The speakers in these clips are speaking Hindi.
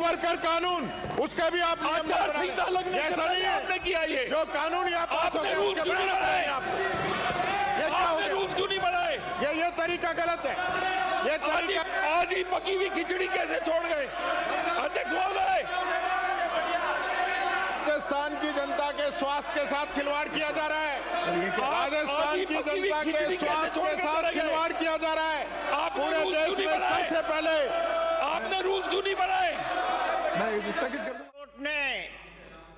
वर्कर कानून, उसका भी आप आचार संहिता लगने से पहले आपने किया ये, जो कानून यहाँ पास हो गया उसके बिना ये क्या हो गया? रूल्स क्यों नहीं बनाए? ये तरीका गलत है। ये तरीका आधी पकी हुई खिचड़ी कैसे छोड़ गए? अध्यक्ष महोदय, राजस्थान की जनता के स्वास्थ्य के साथ खिलवाड़ किया जा रहा है। राजस्थान की जनता के स्वास्थ्य के साथ खिलवाड़ किया जा रहा है। पूरे देश में सबसे पहले आपने रूल्स क्यों नहीं बनाए? मैं स्थगित कर दूं। कोर्ट ने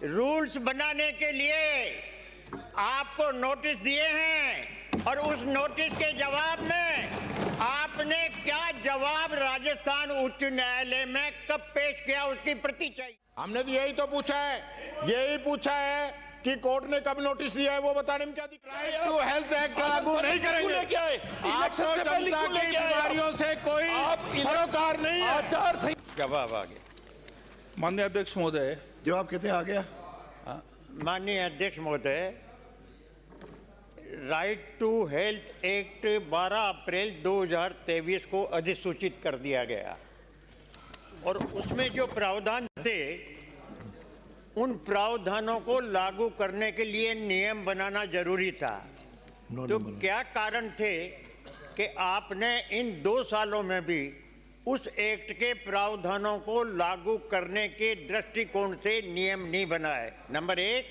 रूल्स बनाने के लिए आपको नोटिस दिए हैं और उस नोटिस के जवाब में आपने क्या जवाब राजस्थान उच्च न्यायालय में कब पेश किया, उसकी प्रति चाहिए। हमने तो यही तो पूछा है, यही पूछा है कि कोर्ट ने कब नोटिस दिया है वो बताने में क्या दिक्कत है? राइट टू हेल्थ एक्ट लागू नहीं करेंगे। आपको जनता की बीमारियों से कोई सरोकार नहीं है। आचार जवाब आ गया। माननीय अध्यक्ष महोदय, जवाब कहते हैं आ गया। माननीय अध्यक्ष महोदय, राइट टू हेल्थ एक्ट 12 अप्रैल 2023 को अधिसूचित कर दिया गया और उसमें जो प्रावधान थे उन प्रावधानों को लागू करने के लिए नियम बनाना जरूरी था। तो क्या कारण थे कि आपने इन 2 सालों में भी उस एक्ट के प्रावधानों को लागू करने के दृष्टिकोण से नियम नहीं बनाए? नंबर 1।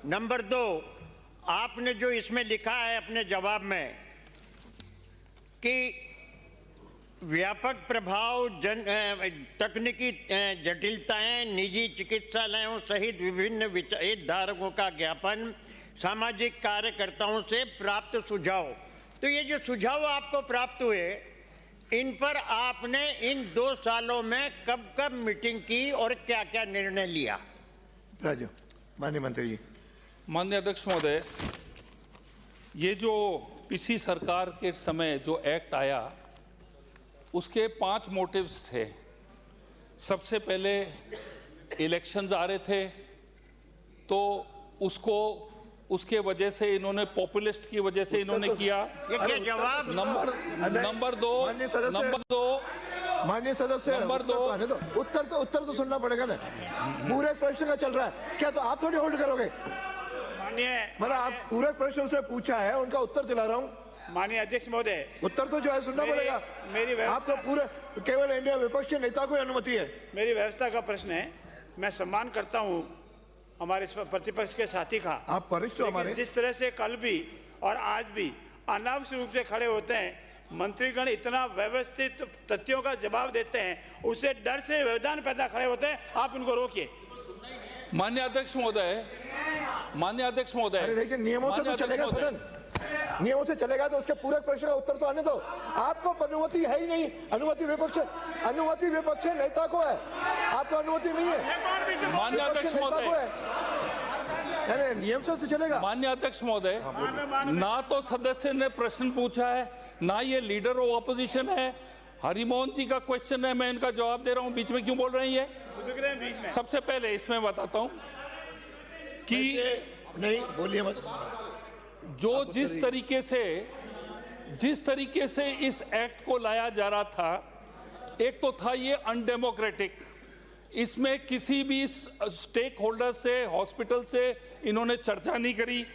नंबर 2, आपने जो इसमें लिखा है अपने जवाब में कि व्यापक प्रभाव, तकनीकी जटिलताएं, निजी चिकित्सालयों सहित विभिन्न हितधारकों का ज्ञापन, सामाजिक कार्यकर्ताओं से प्राप्त सुझाव। तो ये जो सुझाव आपको प्राप्त हुए, इन पर आपने इन 2 सालों में कब कब मीटिंग की और क्या क्या निर्णय लिया? राजू, माननीय मंत्री जी। माननीय अध्यक्ष महोदय, ये जो पिछली सरकार के समय जो एक्ट आया उसके 5 मोटिव्स थे। सबसे पहले इलेक्शंस आ रहे थे तो उसके वजह से इन्होंने पॉपुलिस्ट की वजह से इन्होंने किया। ये जवाब नंबर दो माननीय सदस्य, उत्तर तो सुनना पड़ेगा ना। पूरे प्रश्न का चल रहा है क्या, तो आप थोड़ी होल्ड करोगे? मतलब आप पूरे प्रश्न से पूछा है, उनका उत्तर दिला रहा हूँ। माननीय अध्यक्ष महोदय, उत्तर तो जो है सुनना पड़ेगा। आपको पूरे केवल इंडिया विपक्ष के नेता को अनुमति है। मेरी व्यवस्था का प्रश्न है। मैं सम्मान करता हूं हमारे प्रतिपक्ष के साथी का। आप वरिष्ठ हमारे। जिस तरह से कल भी और आज भी अनावश्यक रूप से खड़े होते हैं, मंत्रीगण इतना व्यवस्थित तथ्यों का जवाब देते हैं, उससे डर से व्यवधान पैदा खड़े होते हैं। आप उनको रोकिए। माननीय अध्यक्ष महोदय, अरे देखिए, नियमों से तो चलेगा सदन, नियमों से चलेगा तो उसके पूरे प्रश्न का उत्तर तो आने दो। आपको अनुमति है ही नहीं। अनुमति विपक्ष नेता को है, आपको अनुमति नहीं है। माननीय अध्यक्ष महोदय, अरे नियम से तो चलेगा। माननीय अध्यक्ष महोदय, ना तो सदस्य ने प्रश्न पूछा है, ना ये लीडर ऑफ ऑपोजिशन है। हरिमोहन जी का क्वेश्चन है, मैं इनका जवाब दे रहा हूं। बीच में क्यों बोल रहे हैं ये? सबसे पहले इसमें बताता हूं कि नहीं बोलिए मत। जो जिस तरीके से इस एक्ट को लाया जा रहा था, एक तो था ये अनडेमोक्रेटिक। इसमें किसी भी स्टेक होल्डर से, हॉस्पिटल से इन्होंने चर्चा नहीं करी।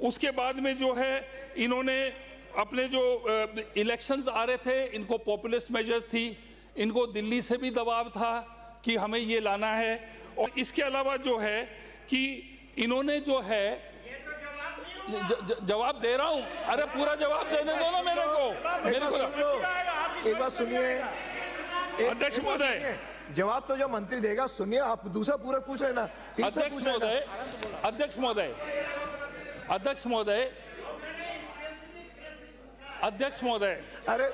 उसके बाद में जो है इन्होंने अपने जो इलेक्शंस आ रहे थे, इनको पॉपुलिस्ट मेजर्स थी, इनको दिल्ली से भी दबाव था कि हमें ये लाना है। और इसके अलावा जो है कि इन्होंने जो है जवाब दे रहा हूं। अरे पूरा जवाब देने दो ना मेरे को। एक बात सुनिए अध्यक्ष महोदय, जवाब तो जो मंत्री देगा सुनिए, आप दूसरा पूरा पूछ लेना। अध्यक्ष महोदय, अरे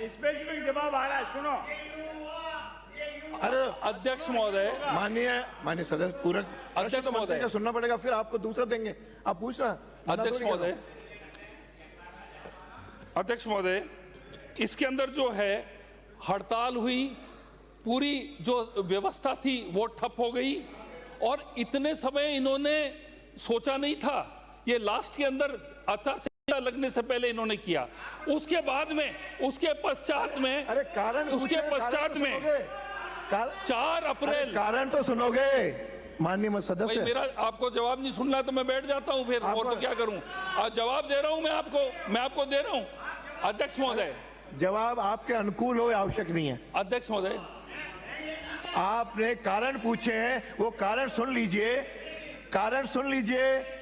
स्पेसिफिक जवाब आ रहा है, सुनो। अरे अध्यक्ष महोदय, माननीय सदस्य, पूरा अध्यक्ष महोदय का सुनना पड़ेगा, फिर आपको दूसरा देंगे। आप पूछना। अध्यक्ष महोदय, इसके अंदर जो है हड़ताल हुई, पूरी जो व्यवस्था थी वो ठप हो गई और इतने समय इन्होंने सोचा नहीं था। ये लास्ट के अंदर आचार संहिता लगने से पहले इन्होंने किया। उसके बाद में, उसके पश्चात में, अरे कारण उसके पश्चात में 4 अप्रैल। कारण तो सुनोगे माननीय भाई सदस्य। मेरा आपको जवाब नहीं सुनना तो मैं बैठ जाता हूं फिर, और तो क्या करूं। आज जवाब दे रहा हूं मैं आपको दे रहा हूं। अध्यक्ष महोदय, जवाब आपके अनुकूल हो आवश्यक नहीं है। अध्यक्ष महोदय, आपने कारण पूछे हैं, वो कारण सुन लीजिए, कारण सुन लीजिए।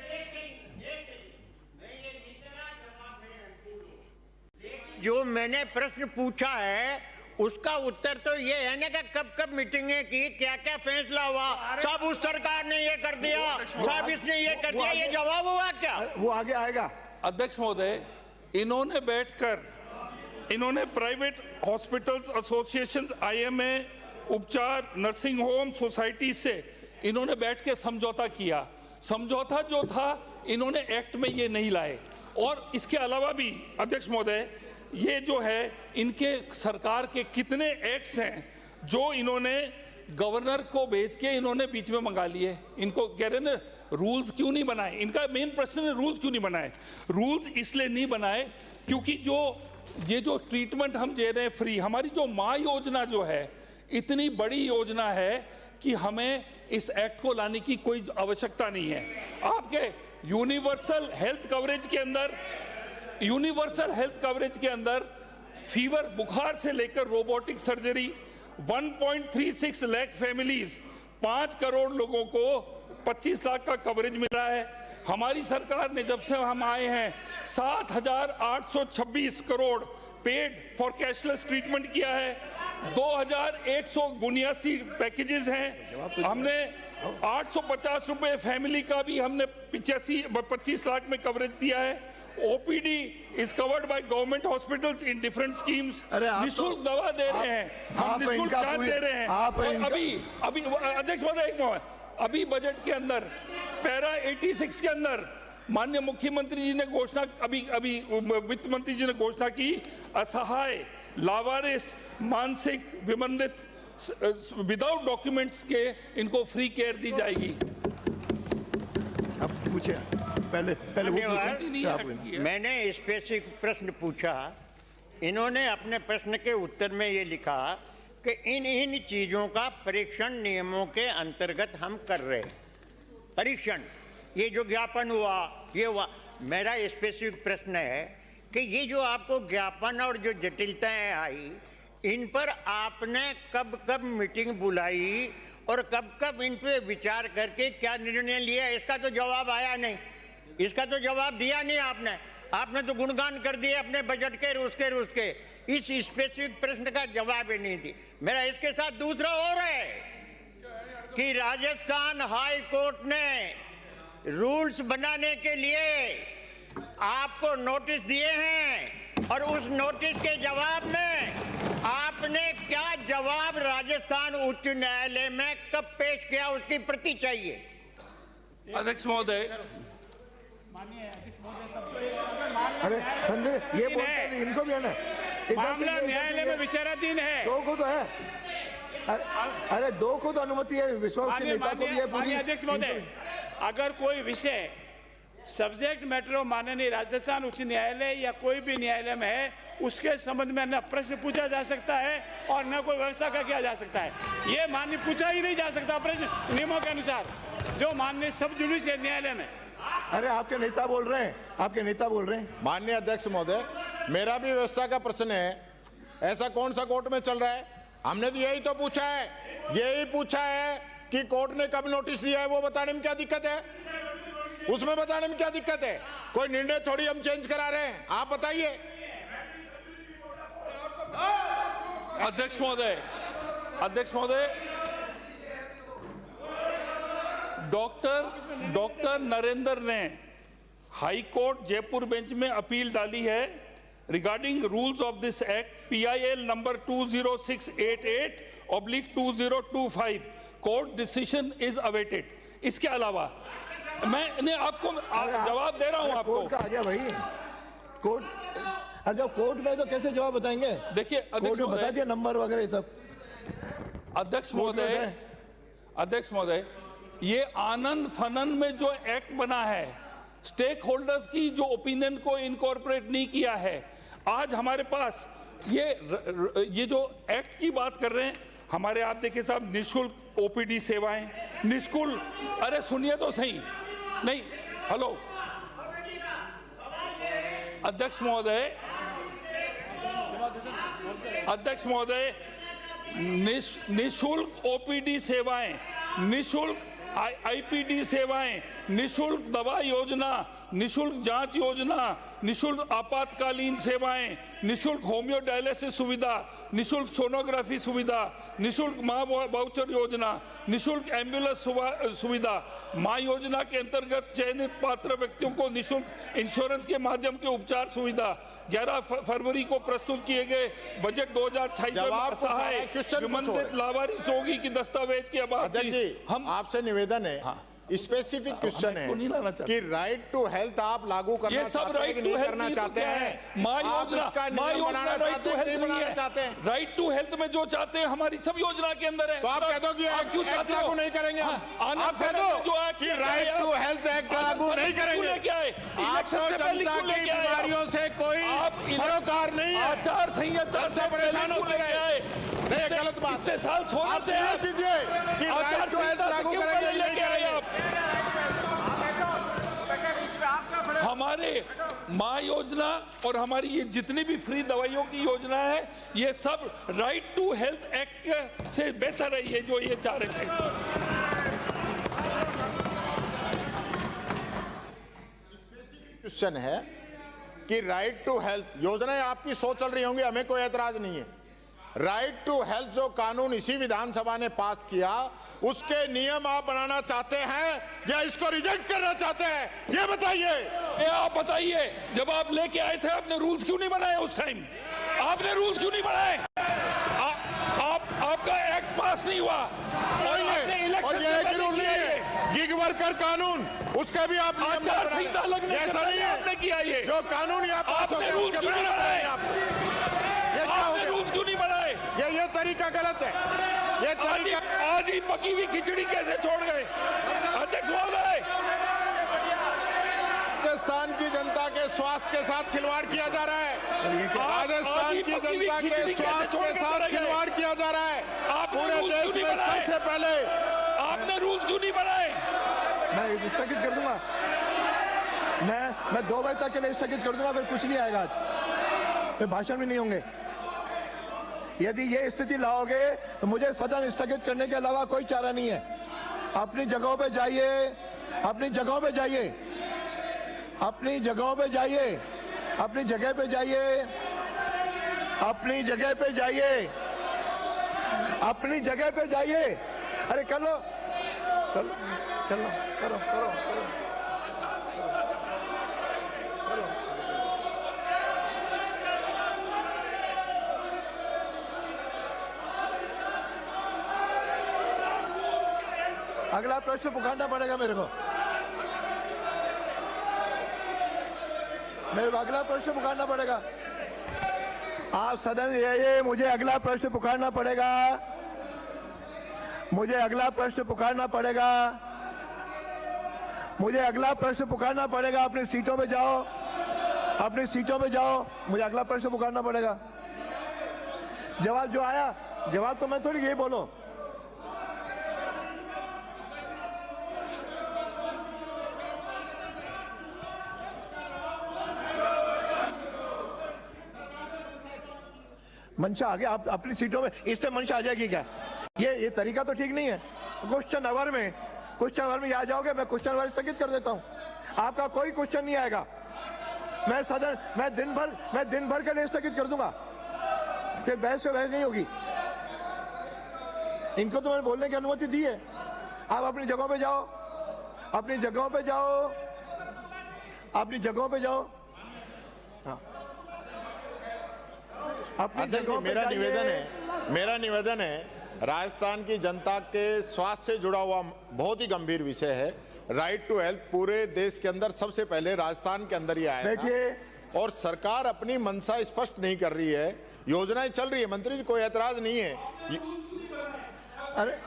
जो मैंने प्रश्न पूछा है उसका उत्तर तो ये है ना कि कब कब मीटिंगें की, क्या क्या फैसला हुआ, सब उस सरकार ने ये कर दिया, सब इसने ये कर दिया, ये जवाब हुआ क्या? वो आगे आएगा। अध्यक्ष महोदय, इन्होंने बैठकर इन्होंने प्राइवेट हॉस्पिटल्स एसोसिएशंस, आईएमए, उपचार, नर्सिंग होम सोसाइटी से इन्होंने बैठ के समझौता किया। समझौता जो था इन्होंने एक्ट में ये नहीं लाए। और इसके अलावा भी अध्यक्ष महोदय, ये जो है इनके सरकार के कितने एक्ट्स हैं जो इन्होंने गवर्नर को भेज के इन्होंने बीच में मंगा लिए। इनको कह रहे ना रूल्स क्यों नहीं बनाए, इनका मेन प्रश्न है रूल्स क्यों नहीं बनाए। रूल्स इसलिए नहीं बनाए क्योंकि ये जो ट्रीटमेंट हम दे रहे हैं फ्री, हमारी जो माँ योजना जो है इतनी बड़ी योजना है कि हमें इस एक्ट को लाने की कोई आवश्यकता नहीं है। आपके यूनिवर्सल हेल्थ कवरेज के अंदर फीवर, बुखार से लेकर robotic surgery, 1.36 lakh families, 5 crore लोगों को 25 लाख का कवरेज मिला है। हमारी सरकार ने जब से हम आए हैं 7,826 crore paid for cashless treatment किया है। 2,179 पैकेजेस हैं। हमने 850 रुपए फैमिली का भी हमने 25 लाख में कवरेज दिया है। OPD is covered by government hospitals in different schemes। निःशुल्क दवा दे रहे हैं, हम निःशुल्क जांच दे रहे हैं। और अभी अध्यक्ष महोदय, एक मिनट, अभी बजट के अंदर पैरा 86 के अंदर माननीय मुख्यमंत्री जी ने घोषणा, अभी वित्त मंत्री जी ने घोषणा की, असहाय, लावारिस, मानसिक विमंदित, विदाउट डॉक्यूमेंट्स के इनको फ्री केयर दी जाएगी। अब पूछे पहले मैंने स्पेसिफिक प्रश्न पूछा, इन्होंने अपने प्रश्न के उत्तर में ये लिखा कि इन चीजों का परीक्षण नियमों के अंतर्गत हम कर रहे हैं। परीक्षण, ये जो ज्ञापन हुआ, ये हुआ। मेरा स्पेसिफिक प्रश्न है कि ये जो आपको ज्ञापन और जो जटिलताएं आई, इन पर आपने कब कब मीटिंग बुलाई और कब कब इन पे विचार करके क्या निर्णय लिया, इसका तो जवाब आया नहीं, इसका तो जवाब दिया नहीं आपने। आपने तो गुणगान कर दिए अपने बजट के, रूस के। इस स्पेसिफिक प्रश्न का जवाब ही नहीं दी। मेरा इसके साथ दूसरा और है कि राजस्थान हाई कोर्ट ने रूल्स बनाने के लिए आपको नोटिस दिए हैं और उस नोटिस के जवाब में आपने क्या जवाब राजस्थान उच्च न्यायालय में कब पेश किया, उसकी प्रति चाहिए। अध्यक्ष महोदय, अरे संजय, ये बोलते हैं इनको भी है ना, मामला न्यायालय में विचाराधीन है। 2 को तो है, अरे 2 को तो अनुमति है, विश्वास के नेता को भी है पूरी। अध्यक्ष महोदय, अगर कोई विषय सब्जेक्ट मैटर ऑफ माननीय राजस्थान उच्च न्यायालय या कोई भी न्यायालय में है, उसके संबंध में न प्रश्न पूछा जा सकता है और न कोई व्यवस्था का किया जा सकता है। ये माननीय पूछा ही नहीं जा सकता प्रश्न नियमों के अनुसार, जो माननीय सब जुडिशियल न्यायालय में। अरे आपके नेता बोल रहे हैं, आपके नेता बोल रहे हैं। माननीय अध्यक्ष महोदय, मेरा भी व्यवस्था का प्रश्न है। ऐसा कौन सा कोर्ट में चल रहा है? हमने तो यही तो पूछा है कि कोर्ट ने कब नोटिस दिया है, वो बताने में क्या दिक्कत है? उसमें बताने में क्या दिक्कत है? कोई निर्णय थोड़ी हम चेंज करा रहे हैं, आप बताइए। अध्यक्ष महोदय, डॉक्टर नरेंद्र ने हाई कोर्ट जयपुर बेंच में अपील डाली है regarding rules of this act PIL number 20688/2025। Court decision is awaited. इसके अलावा मैंने आपको जवाब दे रहा हूं। आपको कोर्ट का आ गया भाई, कोर्ट, अरे जब कोर्ट में तो कैसे जवाब बताएंगे? देखिए कोर्ट में बता दिया नंबर वगैरह ये सब। अध्यक्ष महोदय, ये आनंद फनन में जो एक्ट बना है, स्टेक होल्डर्स की जो ओपिनियन को इनकॉर्पोरेट नहीं किया है। आज हमारे पास ये जो एक्ट की बात कर रहे हैं, हमारे आप देखिए साहब, निःशुल्क ओपीडी सेवाएं, निःशुल्क, अरे सुनिए तो सही, नहीं, हेलो अध्यक्ष महोदय, निःशुल्क ओपीडी सेवाएं, निःशुल्क आईपीडी सेवाएं, निःशुल्क दवा योजना, निःशुल्क जांच योजना, निःशुल्क आपातकालीन सेवाएं, निःशुल्क होम्यो डायलिसिस सुविधा, निःशुल्क सोनोग्राफी सुविधा, निःशुल्क मां वाउचर योजना, निःशुल्क एम्बुलेंस सुविधा, मां योजना के अंतर्गत चयनित पात्र व्यक्तियों को निःशुल्क इंश्योरेंस के माध्यम के उपचार सुविधा। 11 फरवरी को प्रस्तुत किए गए बजट 2026 में सहाय संबंधित लाभार्थी रोगी की दस्तावेज की अध्यक्ष जी, हम आपसे निवेदन है, स्पेसिफिक क्वेश्चन है कि राइट टू हेल्थ आप लागू करना चाहते हैं कि नहीं करना चाहते हैं? आप इसका नियम बनाना चाहते हैं कि नहीं बनाना चाहते हैं? राइट टू हेल्थ में जो चाहते हैं हमारी सब योजना के अंदर है। तो आप कह दो कि एक्ट लागू नहीं करेंगे। आप कह दो कि राइट टू हेल्थ एक्ट लागू नहीं करेंगे। आपको जनता की बीमारियों से कोई सरोकार नहीं है, आचार संहिता से परेशान होते रहे। नहीं, गलत बात। इतने साल आप क्लियर कीजिए कि राइट टू हेल्थ लागू करेंगे कि नहीं करेंगे। हमारे मां योजना और हमारी ये जितनी भी फ्री दवाइयों की योजना है, ये सब राइट टू हेल्थ एक्ट से बेहतर है, ये जो ये चाह रहे थे। क्वेश्चन है कि राइट टू हेल्थ योजनाएं आपकी सोच चल रही होंगी, हमें कोई एतराज नहीं है। राइट टू हेल्थ जो कानून इसी विधानसभा ने पास किया, उसके नियम आप बनाना चाहते हैं या इसको रिजेक्ट करना चाहते हैं, ये बताइए। ये आप बताइए, जब आप लेके आए थे आपने रूल्स क्यों नहीं बनाए? उस टाइम आपने रूल्स क्यों नहीं बनाए? आपका एक्ट पास नहीं हुआ और ये एक रूल नहीं है, गिग वर्कर कानून, उसका भी आप आचार संहिता लगने ऐसा नहीं है आपने किया। ये जो कानून यहाँ पास हो गया उसके बनाए आप, ये क्या हो गया? रूल्स क्यों नहीं बनाए? ये तरीका गलत है। ये तरीका आधी पकी हुई खिचड़ी कैसे छोड़ गए अध्यक्ष महोदय? राजस्थान की जनता के स्वास्थ्य के साथ खिलवाड़ किया जा रहा है। राजस्थान की जनता के स्वास्थ्य के साथ खिलवाड़ किया जा रहा है। पूरे देश में सबसे पहले आपने रूल्स क्यों नहीं बनाए? मैं स्थगित कर दूंगा, मैं 2 बजे तक के लिए स्थगित कर दूंगा, फिर कुछ नहीं आएगा आज, फिर भाषण भी नहीं होंगे। यदि ये स्थिति लाओगे तो मुझे सदन स्थगित करने के अलावा कोई चारा नहीं है। अपनी जगहों पे जाइए, अपनी जगहों पे जाइए, अपनी जगहों पे जाइए, अपनी जगह पे जाइए, अपनी जगह पे जाइए, अपनी जगह पे जाइए। अरे कर लो, कर लो, कर लो, करो, करो, करो। अगला प्रश्न पुकारना पड़ेगा मेरे को अगला प्रश्न पुकारना पड़ेगा। आप सदन ये मुझे अगला प्रश्न पुकारना पड़ेगा, मुझे अगला प्रश्न पुकारना पड़ेगा, मुझे अगला प्रश्न पुकारना पड़ेगा। अपनी सीटों पे जाओ, अपनी सीटों पे जाओ, मुझे अगला प्रश्न पुकारना पड़ेगा। जवाब जो आया, जवाब तो मैं थोड़ी यही बोलो। मंशा आ गया, आप अपनी सीटों में, इससे मंशा आ जाएगी क्या? ये तरीका तो ठीक नहीं है। क्वेश्चन आवर में आ जाओगे, मैं क्वेश्चन आवर स्थगित कर देता हूं, आपका कोई क्वेश्चन नहीं आएगा। मैं सदन मैं दिन भर के लिए स्थगित कर दूंगा, फिर बहस पे बहस नहीं होगी। इनको तो मैंने बोलने की अनुमति दी है। आप अपनी जगहों पे जाओ, अपनी जगहों पे जाओ, अपनी जगहों पे जाओ। हाँ, मेरा निवेदन है, राजस्थान की जनता के स्वास्थ्य से जुड़ा हुआ बहुत ही गंभीर विषय है। राइट टू हेल्थ पूरे देश के अंदर सबसे पहले राजस्थान के अंदर ही आया था और सरकार अपनी मंशा स्पष्ट नहीं कर रही है। योजनाएं चल रही है, मंत्री जी कोई ऐतराज नहीं है। अरे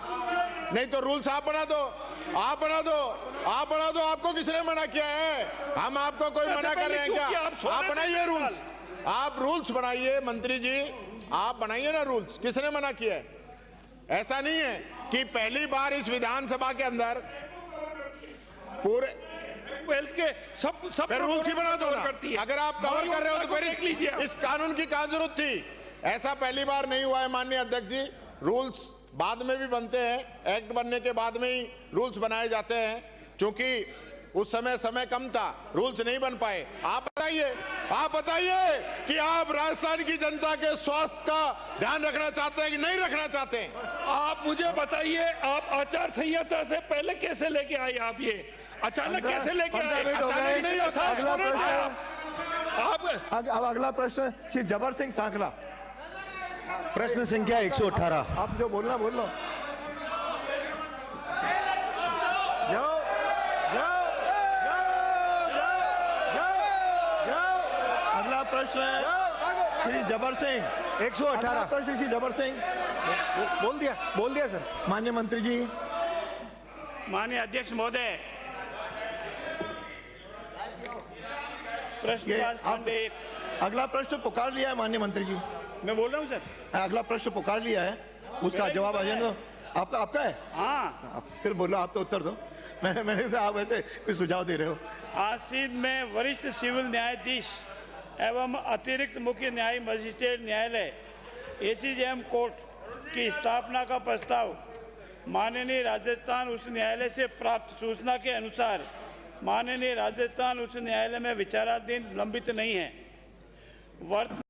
नहीं तो रूल्स आप बना दो, आप बना दो, आप बना दो। आपको किसने मना किया है? हम आपको कोई मना कर रहे हैं क्या? आप बनाइए रूल्स, आप रूल्स बनाइए। मंत्री जी आप बनाइए ना रूल्स, किसने मना किया है? ऐसा नहीं है कि पहली बार इस विधानसभा के अंदर पूरे हेल्थ के सब फिर रूल्स ही बना दो ना। करती है। अगर आप कवर कर रहे हो तो देख लीजिए फिर इस कानून की क्या जरूरत थी? ऐसा पहली बार नहीं हुआ है माननीय अध्यक्ष जी। रूल्स बाद में भी बनते हैं, एक्ट बनने के बाद में ही रूल्स बनाए जाते हैं। क्योंकि उस समय कम था, रूल्स नहीं बन पाए। आप बताइए कि आप राजस्थान की जनता के स्वास्थ्य का ध्यान रखना चाहते हैं कि नहीं रखना चाहते हैं? आप मुझे बताइए, आप आचार संहिता से पहले कैसे लेके आए? आप ये अचानक कैसे लेके आए? अचानक नहीं होता। अगला प्रश्न, आप अब अगला प्रश्न श्री जबर सिंह सांखला। प्रश्न संख्या 118। आप जो बोलना बोल लो। जाओ जाओ जाओ। अगला प्रश्न है श्री जबर सिंह। 118 प्रश्न श्री जबर सिंह। बोल दिया सर। माननीय मंत्री जी। माननीय अध्यक्ष महोदय, प्रश्न ये खंड एक। अगला प्रश्न पुकार लिया है माननीय मंत्री जी। मैं बोल रहा हूँ सर। अगला प्रश्न पुकार लिया है, उसका जवाब आ जाए। आपका है? हाँ, आप फिर बोलो, आप तो उत्तर दो। मैंने कहा आप ऐसे कोई सुझाव दे रहे हो। आसीन में वरिष्ठ सिविल न्यायाधीश एवं अतिरिक्त मुख्य न्यायिक मजिस्ट्रेट न्यायालय एसीजेएम कोर्ट की स्थापना का प्रस्ताव माननीय राजस्थान उच्च न्यायालय से प्राप्त सूचना के अनुसार माननीय राजस्थान उच्च न्यायालय में विचाराधीन लंबित नहीं है। वर्तमान